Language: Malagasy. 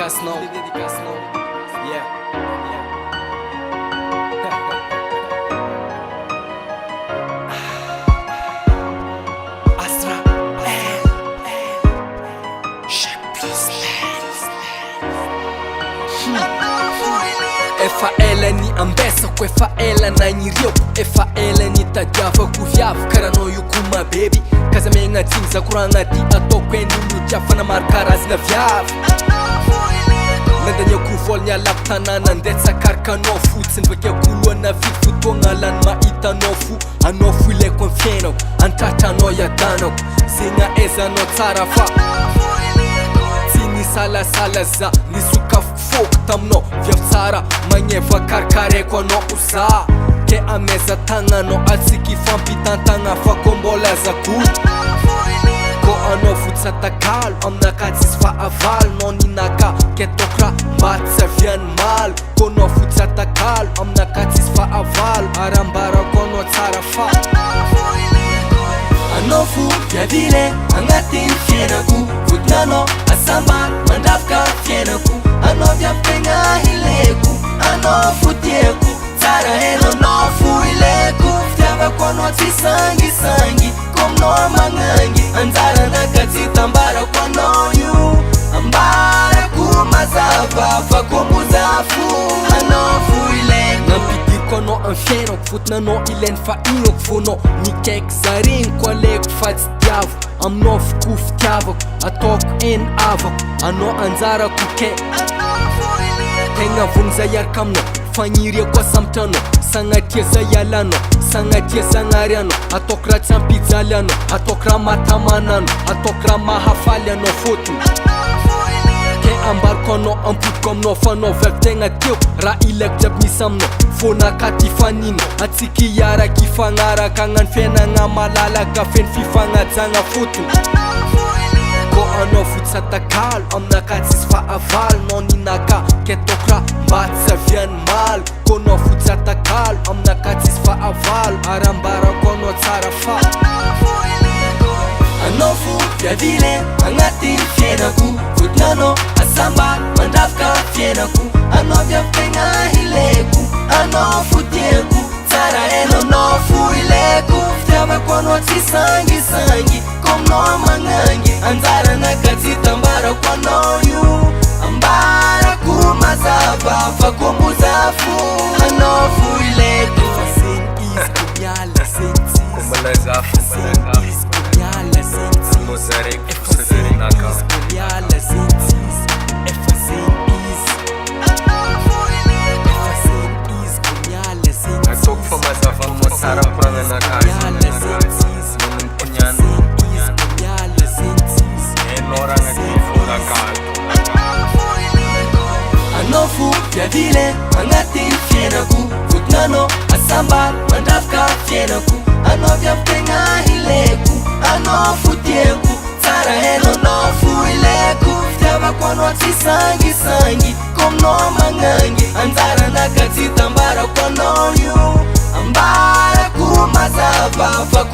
dédicace non. Yeah. Astra efa ela ny ambesako, efa ela nagniriako, efa ela ny tadiavako viavy karanao io kuma baby kaza megnatigny za koragna ty ataoko en'olo tiafana maro karazagna viavy nandaniako voly ny alako tanàna andeha tsakarikanao fotsiny vakeko lohana vidy fotoagna lany mahitanao fo anao fo ilaiko amin'ny fiainako antratranao iadanako zegna aizanao tsara fa tsy nisalasala za nisokafoko foko taminao viavy tsara magneva karikaraiko anao za ke ameza tagnanao atsiky fampitantagna fa ko mbola zako ko anao fotsatakalo aminaka tsisy fahavalo nao ninaka ke tokra mba tsy aviany malo ko anao fotsatakalo aminaka tsisy fahavalo arambarako anao tsara fa anao fo viavile agnatin'ny fiainako votinanao asambany mandravaka fiainako anao viavy-tegna hileko anao fo tiako tsara henanao fo ileko fitiavako anao tsy sangisangy kominao magnangy anjaranaka tsy tambarako anao io ambarako mazava fa komboza fo anao fo ileko nampidiriko anao amin'ny fiainako fotinanao ilainy fa inako fonao nikaiky zaregny ko aleko fa tsy tiavo aminao foko fitiavako ataoko eny avako anao anjarako ke tegna vogny za iaraka aminao fagniriako asambatranao sagnatia za ialanao sagnatia zagnary anao ataoko raha tsy ampijaly anao ataoko raha matamananao ataoko raha mahafaly anao fotony ke ambariko anao ampodiko aminao fa anao viavy-tegna tiako raha ilaiko jiaby misy aminao fonakaty fanina atsiky iaraky ifagnaraka agnano fiainagna malalaka feny fifagnajagna fotony ko anao fotsatakalo aminaka tsisy fahavalo nao ninaka ke tokra mba tsy aviany malo ko anao fotsatakalo aminaka tsisy fahavalo arambarako anao tsara fa anao fo viavile agnatin'ny fiainako fotinanao asambany mandravaka fiainako anao viavy-tegna hileko anao fo tiako tsara henanao fo ileko fitiavako anao tsy sangisangy kominao magnangy anjaranaka tsy tambarako anao io ambarako mazava fa komboza fo anao fo ileko efa zegny izy ko miala zegny tsisy Kumbalaza, miala zegny tsisy Mozarek, efa zegny Naka. izy ko miala zegny tsisy efa zegny izy efa zegny izy ko miala zegny tsisy Atok fa mazava mo tsara prana nakazy miala zegny tsisy Manumpunyan izy ko miala zegny tsisy Enoranga tifundakalo anao fo viavile agnatin'ny fiainako fotinanao asambany mandravaka fiainako anao viavy-tegna hileko anao fo tiako tsara henanao fo ileko fitiavako anao tsy sangisangy kominao magnangy anjaranaka tsy tambarako anao io ambarako mazava fa